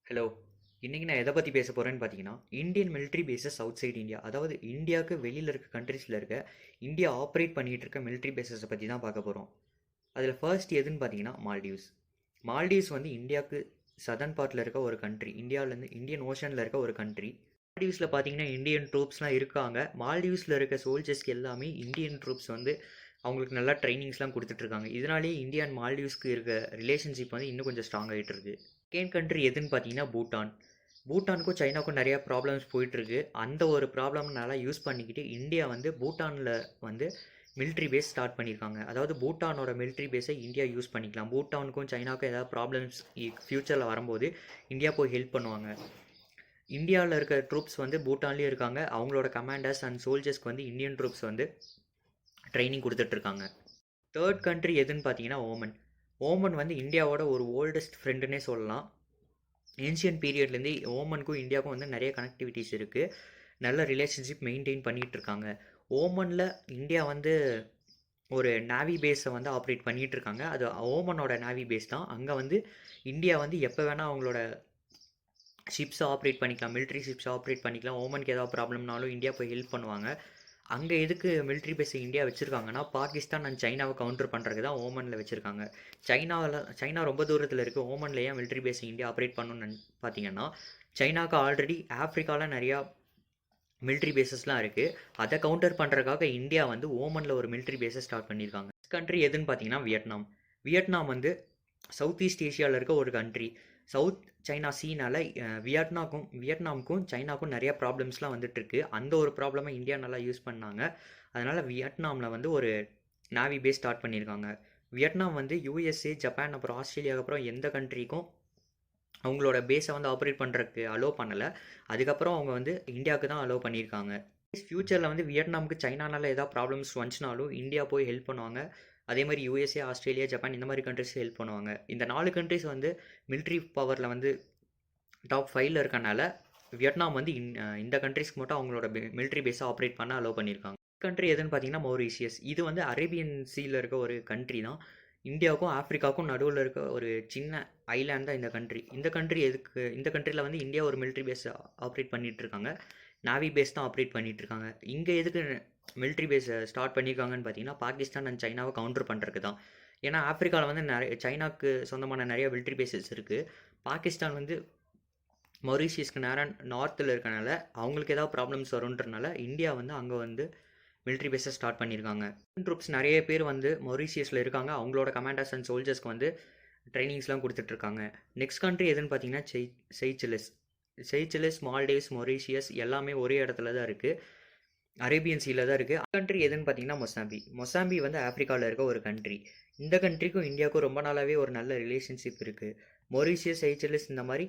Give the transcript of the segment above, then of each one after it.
Hello. இன்னைக்கு நான் எத பத்தி பேசப் போறேன்னு பார்த்தீங்கன்னா, Indian military bases outside India. அதாவது இந்தியாவுக்கு வெளியில இருக்க கண்ட்ரீஸ்ல இருக்க, இந்தியா ஆப்பரேட் பண்ணிட்டு இருக்க மிலிட்டரி பேஸஸ பத்தி தான் பார்க்க போறோம். அதுல ஃபர்ஸ்ட் எதுன்னு பார்த்தீங்கன்னா, மால்டீவ்ஸ். மால்டீவ்ஸ் வந்து இந்தியாவுக்கு சதர்ன் பார்ட்ல இருக்க ஒரு கண்ட்ரி. இந்தியாவிலேருந்து இந்தியன் ஓஷன்ல இருக்க ஒரு கண்ட்ரி. மால்டீவ்ஸ்ல பார்த்தீங்கன்னா, இந்தியன் ட்ரூப்ஸ்லாம் இருக்காங்க. மால்டீவ்ஸ்ல இருக்க சோல்ஜர்ஸ்க்கு எல்லாமே இந்தியன் ட்ரூப்ஸ் வந்து அவங்களுக்கு நல்லா ட்ரைனிங்ஸ்லாம் குடுத்துட்டு இருக்காங்க. இதனாலேயே இந்தியா அண்ட் மால்டீவ்ஸ்க்கு இருக்க ரிலேஷன்ஷிப் வந்து இன்னும் கொஞ்சம் ஸ்ட்ராங் ஆயிட்டு இருக்கு. செகண்ட் கண்ட்ரி எதுன்னு பார்த்தீங்கன்னா, பூட்டான். பூட்டானுக்கும் சைனாவுக்கும் நிறைய ப்ராப்ளம்ஸ் போயிட்டுருக்கு. அந்த ஒரு ப்ராப்ளம் நல்லா யூஸ் பண்ணிக்கிட்டு இந்தியா வந்து பூட்டானில் வந்து மிலிட்ரி பேஸ் ஸ்டார்ட் பண்ணியிருக்காங்க. அதாவது பூட்டானோட மிலிட்ரி பேஸை இந்தியா யூஸ் பண்ணிக்கலாம். பூட்டானுக்கும் சைனாவுக்கும் ஏதாவது ப்ராப்ளம்ஸ் ஃப்யூச்சரில் வரும்போது இந்தியா போய் ஹெல்ப் பண்ணுவாங்க. இந்தியாவில் இருக்க ட்ரூப்ஸ் வந்து பூட்டான்லேயும் இருக்காங்க. அவங்களோட கமாண்டர்ஸ் அண்ட் சோல்ஜர்ஸ்க்கு வந்து இந்தியன் ட்ரூப்ஸ் வந்து ட்ரைனிங் கொடுத்துட்ருக்காங்க. தேர்ட் கண்ட்ரி எதுன்னு பார்த்தீங்கன்னா ஓமன். ஓமன் வந்து இந்தியாவோட ஒரு ஓல்டஸ்ட் ஃப்ரெண்டுன்னே சொல்லலாம். ஏன்ஷியன் பீரியட்லேருந்து ஓமனுக்கும் இந்தியாவுக்கும் வந்து நிறைய கனெக்டிவிட்டிஸ் இருக்குது. நல்ல ரிலேஷன்ஷிப் மெயின்டைன் பண்ணிகிட்டு இருக்காங்க. ஓமனில் இந்தியா வந்து ஒரு நேவி பேஸை வந்து ஆப்ரேட் பண்ணிகிட்டு இருக்காங்க. அது ஓமனோட நேவி பேஸ் தான். அங்கே வந்து இந்தியா வந்து எப்போ வேணால் அவங்களோட ஷிப்ஸை ஆப்ரேட் பண்ணிக்கலாம். மிலிட்ரி ஷிப்ஸை ஆப்ரேட் பண்ணிக்கலாம். ஓமனுக்கு ஏதாவது ப்ராப்ளம்னாலும் இந்தியா போய் ஹெல்ப் பண்ணுவாங்க. அங்கே எதுக்கு மிலிட்ரி பேஸை இந்தியா வச்சுருக்காங்கன்னா, பாகிஸ்தான் அண்ட் சைனாவை கவுண்டர் பண்ணுறதுக்கு தான் ஓமனில் வச்சுருக்காங்க. சைனா ரொம்ப தூரத்தில் இருக்குது. ஓமனில் ஏன் மிலிட்ரி பேஸை இந்தியா ஆப்ரேட் பண்ணணும்னு பார்த்தீங்கன்னா, சைனாவுக்கு ஆல்ரெடி ஆஃப்ரிக்காவில் நிறையா மிலிட்ரி பேஸஸ்லாம் இருக்குது. அதை கவுண்டர் பண்ணுறதுக்காக இந்தியா வந்து ஓமனில் ஒரு மிலிட்ரி பேஸை ஸ்டார்ட் பண்ணியிருக்காங்க. கண்ட்ரி எதுன்னு பார்த்தீங்கன்னா வியட்நாம். வியட்நாம் வந்து சவுத் ஈஸ்ட் ஏஷியாவில் இருக்க ஒரு கண்ட்ரி. சவுத் சைனா சீனால வியட்நாமுக்கும் சைனாவுக்கும் நிறைய ப்ராப்ளம்ஸ்லாம் வந்துட்டுருக்கு. அந்த ஒரு ப்ராப்ளமை இந்தியா நல்லா யூஸ் பண்ணாங்க. அதனால் வியட்நாமில் வந்து ஒரு நேவி பேஸ் ஸ்டார்ட் பண்ணியிருக்காங்க. வியட்நாம் வந்து யூஎஸ்ஏ, ஜப்பான் அப்புறம் ஆஸ்திரேலியாவுக்கு அப்புறம் எந்த கண்ட்ரிக்கும் அவங்களோட பேஸை வந்து ஆப்ரேட் பண்ணுறதுக்கு அலோவ் பண்ணலை. அதுக்கப்புறம் அவங்க வந்து இந்தியாவுக்கு தான் அலோவ் பண்ணியிருக்காங்க. ஃப்யூச்சரில் வந்து வியட்நாமுக்கு சைனானால ஏதாவது ப்ராப்ளம்ஸ் வந்துச்சுனாலும் இந்தியா போய் ஹெல்ப் பண்ணுவாங்க. அதே மாதிரி யூஎஸ்ஏ, ஆஸ்திரேலியா, ஜப்பான் இந்த மாதிரி கண்ட்ரிஸ் ஹெல்ப் பண்ணுவாங்க. இந்த 4 கண்ட்ரிஸ் வந்து மிலிட்ரி பவரில் வந்து டாப் 5ல் இருக்கனால வியட்நாம் வந்து இந்த கண்ட்ரிஸ்க்கு மட்டும் அவங்களோட மிலிட்ரி பேஸை ஆப்ரேட் பண்ண அலோவ் பண்ணியிருக்காங்க. கண்ட்ரி எதுன்னு பார்த்தீங்கன்னா மொரீஷியஸ். இது வந்து அரேபியன் சீல இருக்க ஒரு கண்ட்ரி தான். இந்தியாவுக்கும் ஆஃப்ரிக்காவுக்கும் நடுவில் இருக்க ஒரு சின்ன ஐலாண்ட் தான் இந்த கண்ட்ரி. இந்த கண்ட்ரியில் வந்து இந்தியா ஒரு மிலிட்ரி பேஸ் ஆப்ரேட் பண்ணிகிட்ருக்காங்க. நேவி பேஸ் தான் ஆப்ரேட் பண்ணிகிட்ருக்காங்க. இங்கே எதுக்கு மிலிட்ரி பேஸை ஸ்டார்ட் பண்ணியிருக்காங்கன்னு பார்த்தீங்கன்னா, பாகிஸ்தான் அண்ட் சைனாவை கவுண்டர் பண்ணுறதுக்கு தான். ஏன்னா ஆஃப்ரிக்காவில் வந்து சைனாவுக்கு சொந்தமான நிறைய மிலிட்ரி பேஸஸ் இருக்குது. பாகிஸ்தான் வந்து மொரீஷியஸ்க்கு நேராக நார்த்தில் இருக்கனால அவங்களுக்கு ஏதாவது ப்ராப்ளம்ஸ் வரும்ன்றனால இந்தியா வந்து அங்கே வந்து மிலிட்ரி பேஸை ஸ்டார்ட் பண்ணியிருக்காங்க. ட்ரூப்ஸ் நிறைய பேர் வந்து மொரீஷியஸில் இருக்காங்க. அவங்களோட கமாண்டர்ஸ் அண்ட் சோல்ஜர்ஸ்க்கு வந்து ட்ரைனிங்ஸ்லாம் கொடுத்துட்ருக்காங்க. நெக்ஸ்ட் கண்ட்ரி எதுன்னு பார்த்தீங்கன்னா செய்ச்செலஸ், மால்டீவ்ஸ், மொரீஷியஸ் எல்லாமே ஒரே இடத்துல தான் இருக்குது. அரேபியன் சீல தான் இருக்குது. கண்ட்ரி எதுன்னு பார்த்தீங்கன்னா மொசாம்பி வந்து ஆஃப்ரிக்காவில் இருக்க ஒரு கண்ட்ரி. இந்த கண்ட்ரிக்கும் இந்தியாவுக்கும் ரொம்ப நாளாகவே ஒரு நல்ல ரிலேஷன்ஷிப் இருக்குது. மொரீஷியஸ், செய்ச்செலஸ் இந்த மாதிரி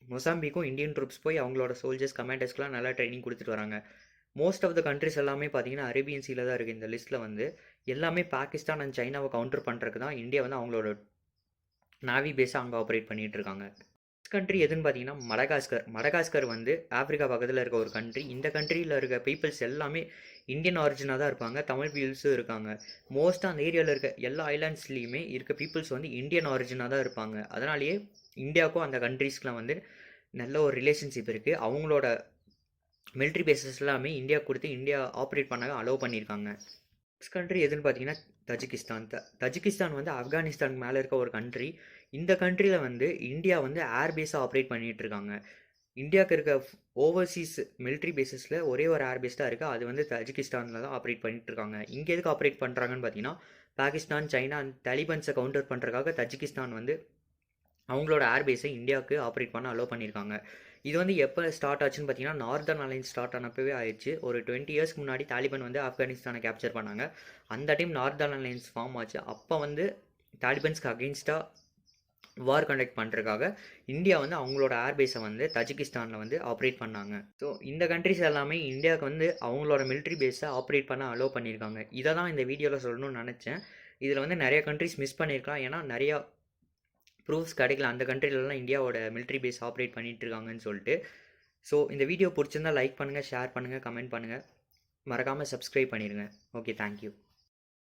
மொசாம்பிக்கும் இந்தியன் ட்ரூப்ஸ் போய் அவங்களோட சோல்ஜர்ஸ், கமாண்டர்ஸ்க்குலாம் நல்லா ட்ரைனிங் கொடுத்துட்டு வராங்க. மோஸ்ட் ஆஃப் த கண்ட்ரிஸ் எல்லாமே பார்த்தீங்கன்னா அரேபியன் சீல தான் இருக்குது. இந்த லிஸ்ட்டில் வந்து எல்லாமே பாகிஸ்தான் அண்ட் சைனாவை கவுண்டர் பண்ணுறதுக்கு தான் இந்தியா வந்து அவங்களோட நேவி பேஸை அங்கே ஆப்ரேட் பண்ணிகிட்டு இருக்காங்க. கண்ட்ரி எதுன்னு பார்த்தீங்கன்னா மடகாஸ்கர் வந்து ஆஃப்ரிக்கா பக்கத்தில் இருக்க ஒரு கண்ட்ரி. இந்த கண்ட்ரியில் இருக்க பீப்புள்ஸ் எல்லாமே இந்தியன் ஆரிஜினாக தான் இருப்பாங்க. தமிழ் பீப்புள்ஸும் இருக்காங்க. மோஸ்ட்டாக அந்த ஏரியாவில் இருக்க எல்லா ஐலாண்ட்ஸ்லேயுமே இருக்க பீப்புள்ஸ் வந்து இந்தியன் ஆரிஜினாக தான் இருப்பாங்க. அதனாலேயே இந்தியாவுக்கும் அந்த கண்ட்ரீஸ்க்குலாம் வந்து நல்ல ஒரு ரிலேஷன்ஷிப் இருக்குது. அவங்களோட மிலிட்ரி பேஸஸ் எல்லாமே இந்தியா கொடுத்து இந்தியா ஆப்ரேட் பண்ண அலோவ் பண்ணியிருக்காங்க. நெக்ஸ்ட் கண்ட்ரி எதுன்னு பார்த்தீங்கன்னா தஜிகிஸ்தான் வந்து ஆப்கானிஸ்தானுக்கு மேலே இருக்க ஒரு கண்ட்ரி. இந்த கண்ட்ரியில் வந்து இந்தியா வந்து ஏர் பேஸாக ஆப்ரேட் பண்ணிகிட்டு இருக்காங்க. இந்தியாவுக்கு இருக்க ஓவர்சீஸ் மிலிட்ரி பேஸஸில் ஒரே ஒரு ஏர் பேஸ் தான் இருக்குது. அது வந்து தஜிகிஸ்தானில் தான் ஆப்ரேட் பண்ணிகிட்டு இருக்காங்க. இங்கே எதுக்கு ஆப்ரேட் பண்ணுறாங்கன்னு பார்த்தீங்கன்னா, பாகிஸ்தான், சைனா அண்ட் தாலிபான்ஸை கவுண்டர் பண்ணுறதுக்காக தஜிகிஸ்தான் வந்து அவங்களோட ஏர் பேஸை இந்தியாவுக்கு ஆப்ரேட் பண்ண அலோவ் பண்ணியிருக்காங்க. இது வந்து எப்போ ஸ்டார்ட் ஆச்சுன்னு பார்த்தீங்கன்னா, நார்தர்ன் அலைன்ஸ் ஸ்டார்ட் ஆனப்பவே ஆயிடுச்சு. ஒரு 20 இயர்ஸ்க்கு முன்னாடி தாலிபான் வந்து ஆப்கானிஸ்தானை கேப்சர் பண்ணாங்க. அந்த டைம் நார்தர்ன் அலைன்ஸ் ஃபார்ம் ஆச்சு. அப்போ வந்து தாலிபான்ஸ்க்கு அகெயின்ஸ்டாக வார் கண்டக்ட் பண்ணுறதுக்காக இந்தியா வந்து அவங்களோட ஏர்பேஸை வந்து தஜிகிஸ்தானில் வந்து ஆப்ரேட் பண்ணாங்க. ஸோ இந்த கண்ட்ரிஸ் எல்லாமே இந்தியாவுக்கு வந்து அவங்களோட மிலிட்ரி பேஸை ஆப்ரேட் பண்ண அலோவ் பண்ணியிருக்காங்க. இதை தான் இந்த வீடியோவில் சொல்லணும்னு நினச்சேன். இதில் வந்து நிறைய கண்ட்ரிஸ் மிஸ் பண்ணியிருக்கலாம். ஏன்னா நிறையா ப்ரூஃப்ஸ் கிடைக்கல அந்த கண்ட்ரிலலாம் இந்தியாவோட மிலிட்ரி பேஸ் ஆப்ரேட் பண்ணிகிட்டு இருக்காங்கன்னு சொல்லிட்டு. ஸோ இந்த வீடியோ பிடிச்சிருந்தால் லைக் பண்ணுங்கள், ஷேர் பண்ணுங்கள், கமெண்ட் பண்ணுங்கள். மறக்காமல் சப்ஸ்கிரைப் பண்ணிடுங்க. Okay, thank you.